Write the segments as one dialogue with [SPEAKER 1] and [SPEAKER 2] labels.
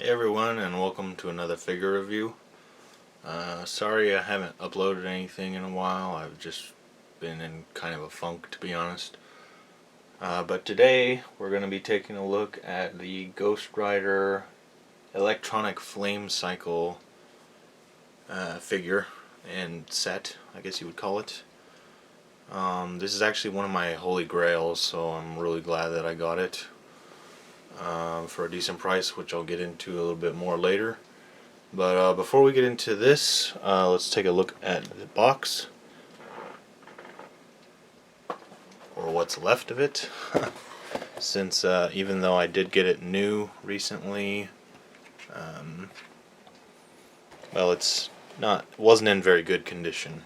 [SPEAKER 1] Hey everyone, and welcome to another figure review. Sorry I haven't uploaded anything in a while. I've just been in kind of a funk, to be honest. But today we're going to be taking a look at the Ghost Rider Electronic Flame Cycle figure and set, I guess you would call it. This is actually one of my holy grails, so I'm really glad that I got it. For a decent price, which I'll get into a little bit more later. But before we get into this, let's take a look at the box, or what's left of it. Since even though I did get it new recently, well, it wasn't in very good condition,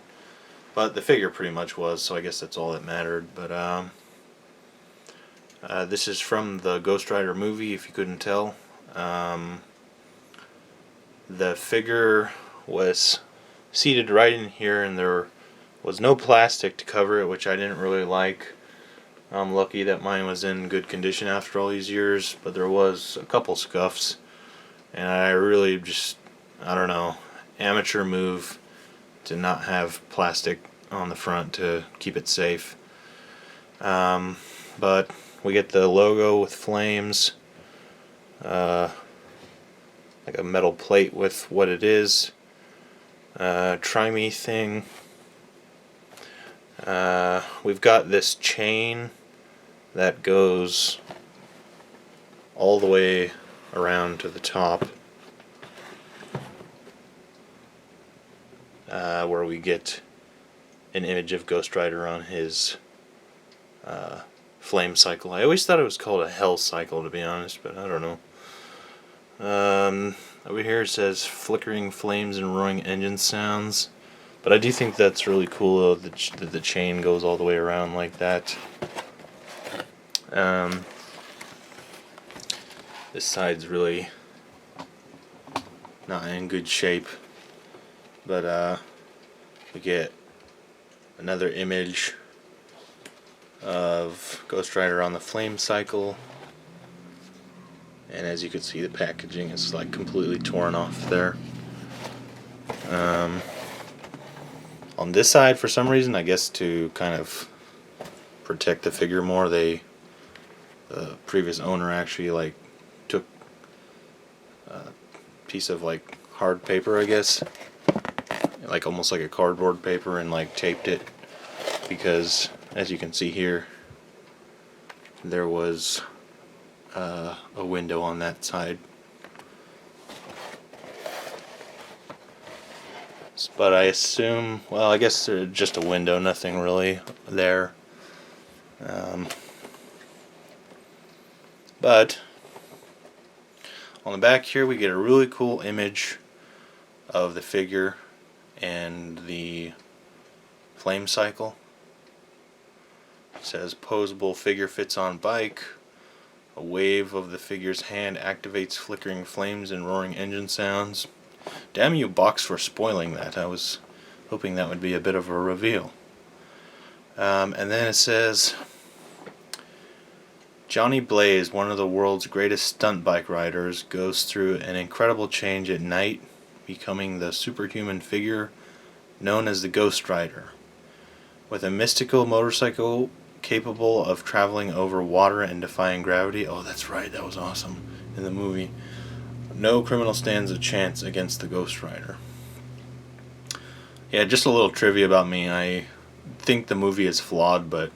[SPEAKER 1] but the figure pretty much was, so I guess that's all that mattered. But this is from the Ghost Rider movie, if you couldn't tell. The figure was seated right in here, and there was no plastic to cover it, which I didn't really like. I'm lucky that mine was in good condition after all these years, but there was a couple scuffs, and I really just, I don't know, amateur move to not have plastic on the front to keep it safe. But we get the logo with flames, like a metal plate with what it is, try me thing. We've got this chain that goes all the way around to the top, where we get an image of Ghost Rider on his flame cycle. I always thought it was called a hell cycle, to be honest, but I don't know. Over here it says flickering flames and roaring engine sounds, but I do think that's really cool that the chain goes all the way around like that. This side's really not in good shape, but we get another image of Ghost Rider on the flame cycle. And as you can see, the packaging is like completely torn off there. On this side, for some reason, I guess to kind of protect the figure more, the previous owner actually like took a piece of like hard paper, I guess, like almost like a cardboard paper, and like taped it, because as you can see here, there was a window on that side. But I assume, well, I guess just a window, nothing really there. But on the back here we get a really cool image of the figure and the flame cycle. It says posable figure fits on bike. A wave of the figure's hand activates flickering flames and roaring engine sounds. Damn you, box, for spoiling that. I was hoping that would be a bit of a reveal. And then it says, Johnny Blaze, one of the world's greatest stunt bike riders, goes through an incredible change at night, becoming the superhuman figure known as the Ghost Rider. With a mystical motorcycle capable of traveling over water and defying gravity. Oh, that's right, that was awesome in the movie. No criminal stands a chance against the Ghost Rider. Yeah, just a little trivia about me. I think the movie is flawed, but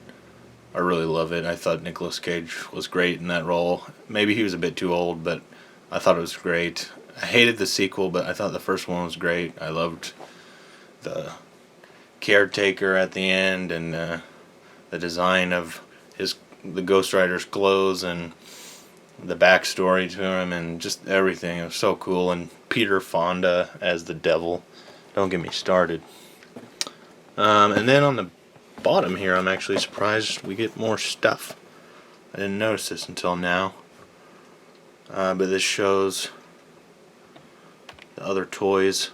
[SPEAKER 1] I really love it. I thought Nicolas Cage was great in that role. Maybe he was a bit too old, but I thought it was great. I hated the sequel, but I thought the first one was great. I loved the caretaker at the end, and the design of the Ghost Rider's clothes, and the backstory to him, and just everything. It was so cool. And Peter Fonda as the devil. Don't get me started. And then on the bottom here, I'm actually surprised we get more stuff. I didn't notice this until now. But this shows the other toys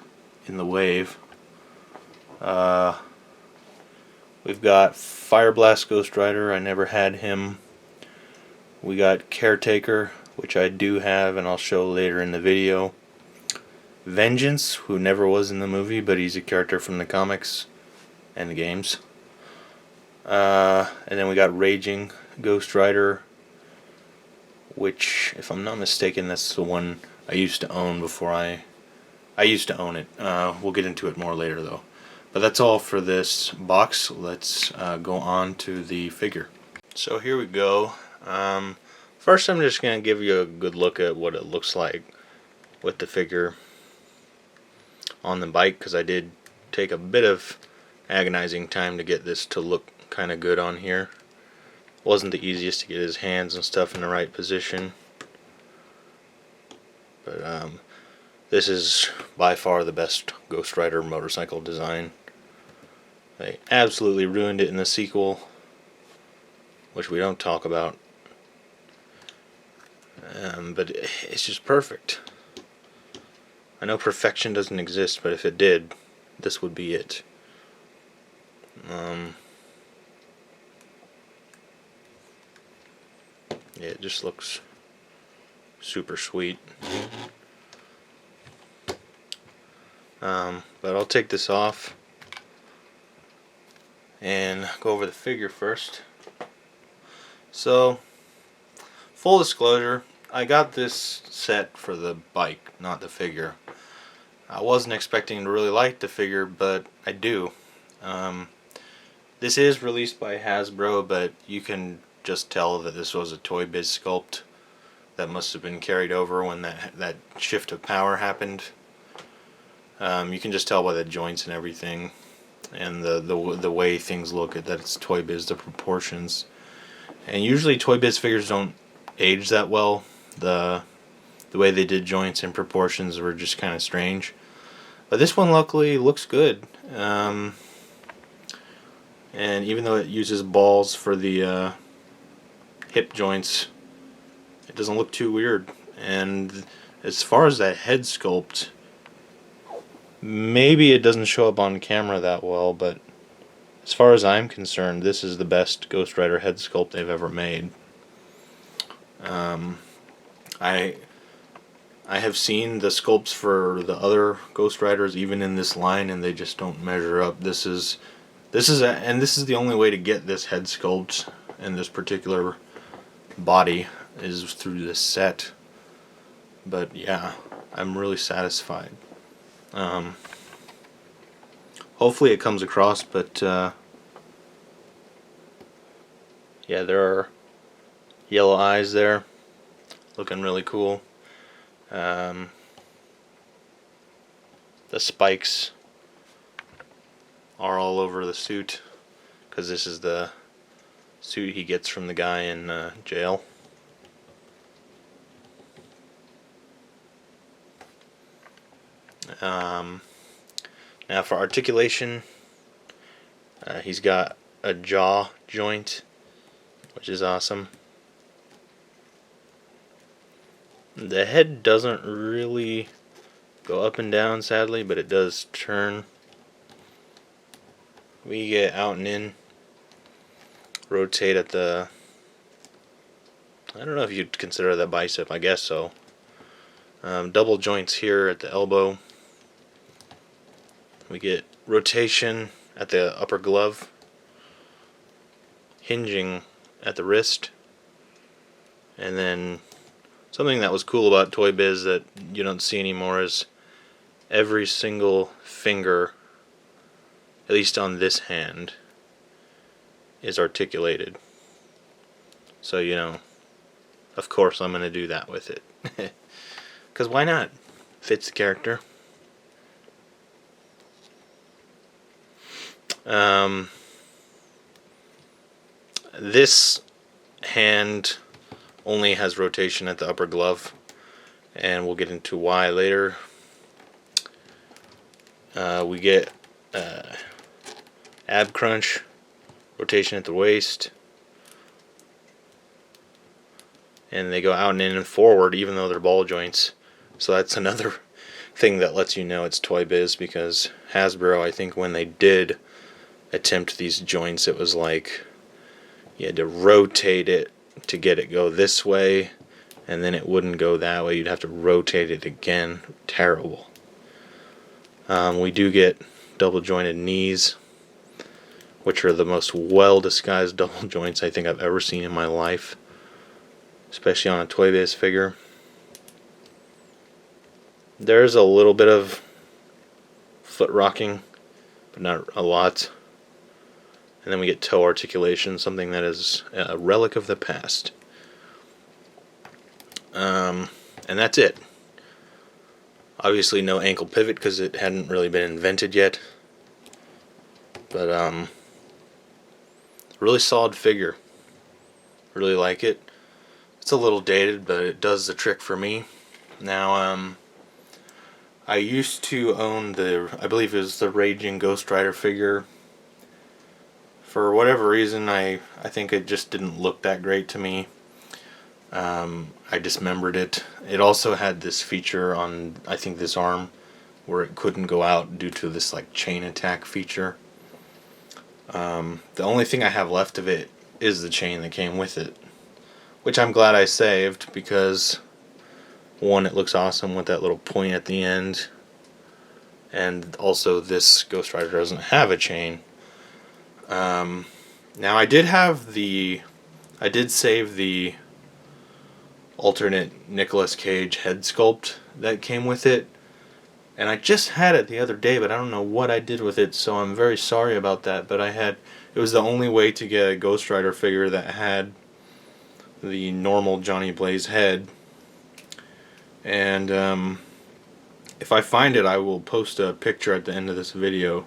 [SPEAKER 1] in the wave. We've got Fire Blast Ghost Rider. I never had him. We got Caretaker which I do have and I'll show later in the video. Vengeance, who never was in the movie, but he's a character from the comics and the games. And then we got Raging Ghost Rider, which, if I'm not mistaken, that's the one I used to own before I used to own it. We'll get into it more later though. But that's all for this box. Let's go on to the figure. So here we go. First I'm just going to give you a good look at what it looks like with the figure on the bike, because I did take a bit of agonizing time to get this to look kind of good on here. Wasn't the easiest to get his hands and stuff in the right position, but this is by far the best Ghost Rider motorcycle design. They absolutely ruined it in the sequel, which we don't talk about, but it's just perfect. I know perfection doesn't exist, but if it did, this would be it. Yeah, it just looks super sweet. But I'll take this off and go over the figure first. So, full disclosure, I got this set for the bike, not the figure. I wasn't expecting to really like the figure, but I do. This is released by Hasbro, but you can just tell that this was a Toy Biz sculpt that must have been carried over when that shift of power happened. You can just tell by the joints and everything, and the way things look that it's Toy Biz, the proportions. And usually Toy Biz figures don't age that well. The way they did joints and proportions were just kind of strange. But this one luckily looks good. And even though it uses balls for the hip joints, it doesn't look too weird. And as far as that head sculpt, maybe it doesn't show up on camera that well, but as far as I'm concerned, this is the best Ghost Rider head sculpt they've ever made. I have seen the sculpts for the other Ghost Riders, even in this line, and they just don't measure up. This is the only way to get this head sculpt and this particular body is through this set. But yeah, I'm really satisfied. Hopefully it comes across, but yeah, there are yellow eyes there, looking really cool. The spikes are all over the suit, because this is the suit he gets from the guy in jail. Now for articulation, he's got a jaw joint, which is awesome. The head doesn't really go up and down, sadly, but it does turn. We get out and in, rotate at the, I don't know if you'd consider that bicep, I guess so. Double joints here at the elbow. We get rotation at the upper glove, hinging at the wrist, and then something that was cool about Toy Biz that you don't see anymore is every single finger, at least on this hand, is articulated. So, you know, of course I'm going to do that with it. Because why not? Fits the character. This hand only has rotation at the upper glove, and we'll get into why later. We get ab crunch, rotation at the waist, and they go out and in and forward even though they're ball joints. So that's another thing that lets you know it's Toy Biz, because Hasbro, I think when they did attempt these joints, it was like you had to rotate it to get it go this way, and then it wouldn't go that way. You'd have to rotate it again. Terrible. We do get double jointed knees, which are the most well disguised double joints I think I've ever seen in my life, especially on a toy based figure. There's a little bit of foot rocking, but not a lot. And then we get toe articulation, something that is a relic of the past. And that's it. Obviously no ankle pivot because it hadn't really been invented yet. But really solid figure. Really like it. It's a little dated, but it does the trick for me. Now, I used to own I believe it was the Raging Ghost Rider figure. For whatever reason, I think it just didn't look that great to me. I dismembered it. It also had this feature on, I think, this arm where it couldn't go out due to this like chain attack feature. The only thing I have left of it is the chain that came with it, which I'm glad I saved because, one, it looks awesome with that little point at the end, and also this Ghost Rider doesn't have a chain. Now I did save the alternate Nicolas Cage head sculpt that came with it, and I just had it the other day, but I don't know what I did with it, so I'm very sorry about that. But it was the only way to get a Ghost Rider figure that had the normal Johnny Blaze head. And if I find it, I will post a picture at the end of this video.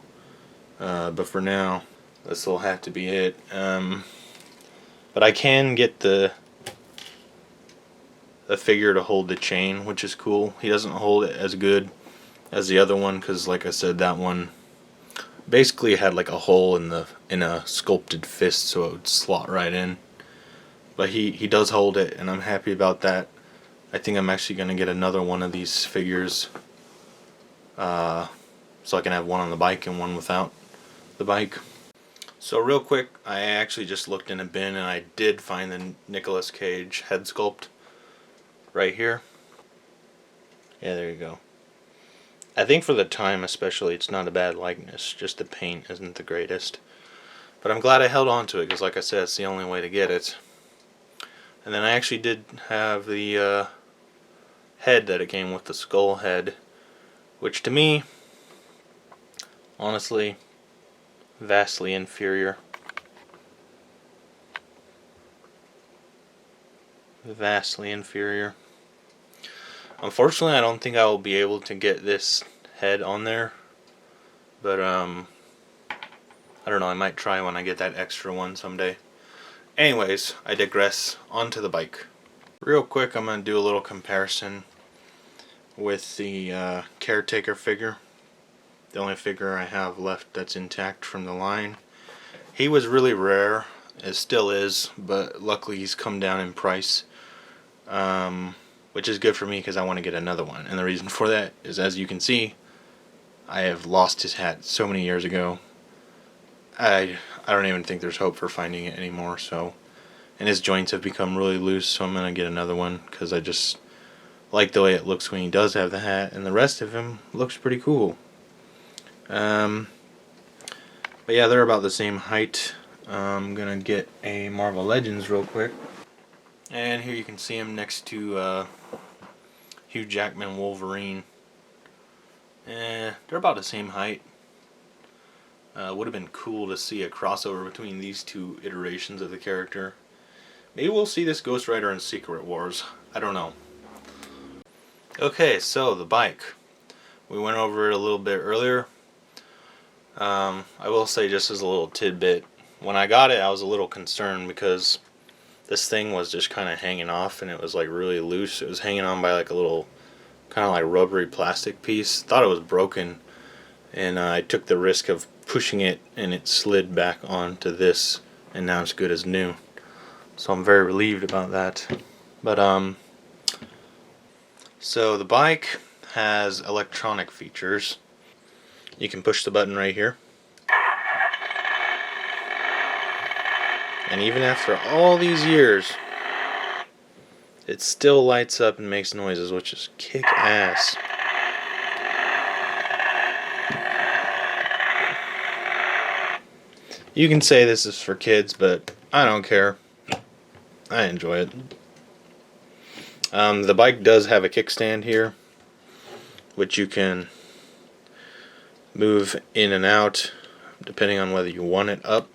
[SPEAKER 1] But for now, this will have to be it. But I can get the figure to hold the chain, which is cool. He doesn't hold it as good as the other one because, like I said, that one basically had like a hole in a sculpted fist, so it would slot right in. But he does hold it, and I'm happy about that. I think I'm actually going to get another one of these figures, so I can have one on the bike and one without the bike. So real quick, I actually just looked in a bin and I did find the Nicolas Cage head sculpt right here. Yeah, there you go. I think for the time especially, it's not a bad likeness, just the paint isn't the greatest. But I'm glad I held on to it because, like I said, it's the only way to get it. And then I actually did have the head that it came with, the skull head, which to me, honestly, vastly inferior. Vastly inferior. Unfortunately, I don't think I will be able to get this head on there, but I don't know, I might try when I get that extra one someday. Anyways, I digress. Onto the bike. Real quick, I'm going to do a little comparison with the Caretaker figure. The only figure I have left that's intact from the line. He was really rare, it still is, but luckily he's come down in price, which is good for me because I want to get another one. And the reason for that is, as you can see, I have lost his hat so many years ago. I don't even think there's hope for finding it anymore. So, and his joints have become really loose, so I'm gonna get another one because I just like the way it looks when he does have the hat, and the rest of him looks pretty cool. But yeah, they're about the same height. I'm gonna get a Marvel Legends real quick, and here you can see him next to Hugh Jackman Wolverine. They're about the same height. Would have been cool to see a crossover between these two iterations of the character. Maybe we'll see this Ghost Rider in Secret Wars. I don't know. Okay, so the bike. We went over it a little bit earlier. I will say, just as a little tidbit, when I got it I was a little concerned because this thing was just kind of hanging off and it was like really loose. It was hanging on by like a little kind of like rubbery plastic piece. Thought it was broken, and I took the risk of pushing it and it slid back onto this, and now it's good as new. So I'm very relieved about that. But so the bike has electronic features. You can push the button right here, and even after all these years, it still lights up and makes noises, which is kick ass. You can say this is for kids, but I don't care. I enjoy it. The bike does have a kickstand here, which you can move in and out depending on whether you want it up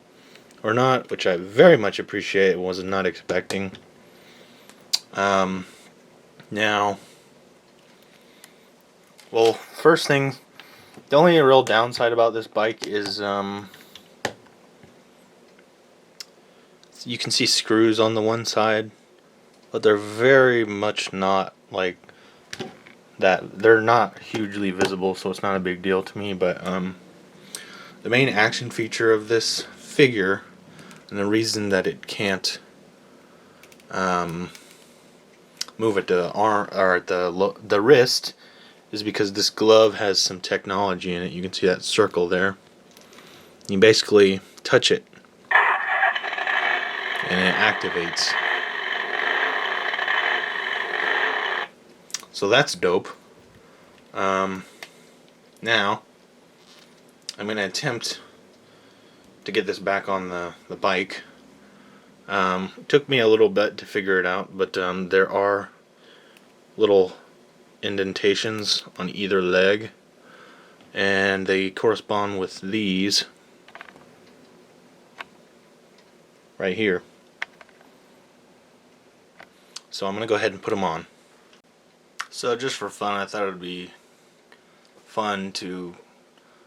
[SPEAKER 1] or not, which I very much appreciate and was not expecting. Now, well, first thing, the only real downside about this bike is you can see screws on the one side, but they're very much not like that. They're not hugely visible, so it's not a big deal to me. But the main action feature of this figure, and the reason that it can't move at the arm or at the wrist, is because this glove has some technology in it. You can see that circle there. You basically touch it, and it activates. So that's dope. Now, I'm going to attempt to get this back on the bike. It took me a little bit to figure it out, but there are little indentations on either leg, and they correspond with these right here. So I'm going to go ahead and put them on. So just for fun, I thought it would be fun to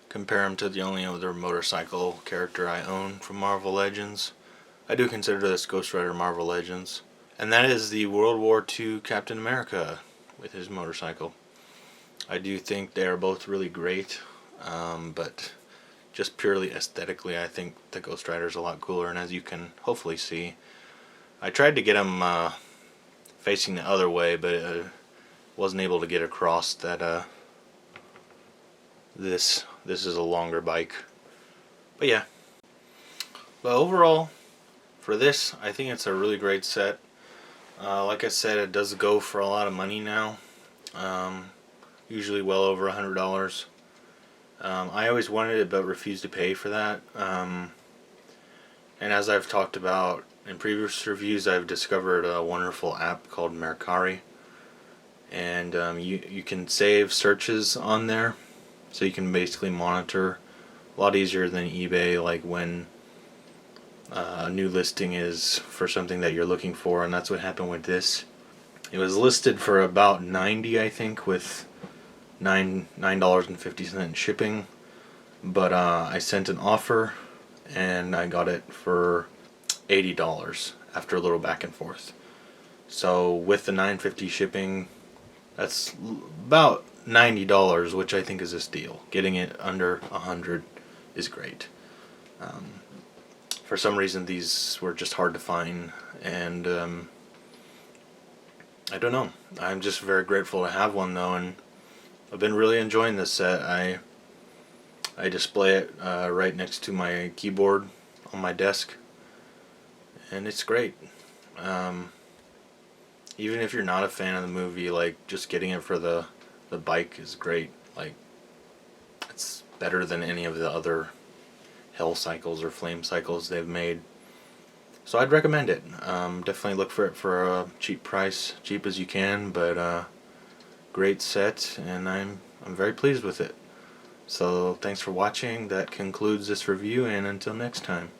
[SPEAKER 1] compare him to the only other motorcycle character I own from Marvel Legends. I do consider this Ghost Rider Marvel Legends, and that is the World War II Captain America with his motorcycle. I do think they are both really great, but just purely aesthetically, I think the Ghost Rider is a lot cooler, and as you can hopefully see, I tried to get him facing the other way, but wasn't able to get across that this is a longer bike. But yeah. But overall, for this, I think it's a really great set. Like I said, it does go for a lot of money now. Usually well over $100. I always wanted it but refused to pay for that. And as I've talked about in previous reviews, I've discovered a wonderful app called Mercari. And you can save searches on there, so you can basically monitor a lot easier than eBay, like when a new listing is for something that you're looking for, and that's what happened with this. It was listed for about $90, I think, with $9.50 shipping, but I sent an offer and I got it for $80 after a little back and forth. So with the $9.50 shipping, that's about $90, which I think is a steal. Getting it under $100 is great. For some reason, these were just hard to find, and I don't know. I'm just very grateful to have one, though, and I've been really enjoying this set. I display it right next to my keyboard on my desk, and it's great. Even if you're not a fan of the movie, like, just getting it for the bike is great. Like, it's better than any of the other Hell Cycles or Flame Cycles they've made. So I'd recommend it. Definitely look for it for a cheap price, cheap as you can, but great set, and I'm very pleased with it. So thanks for watching. That concludes this review, and until next time.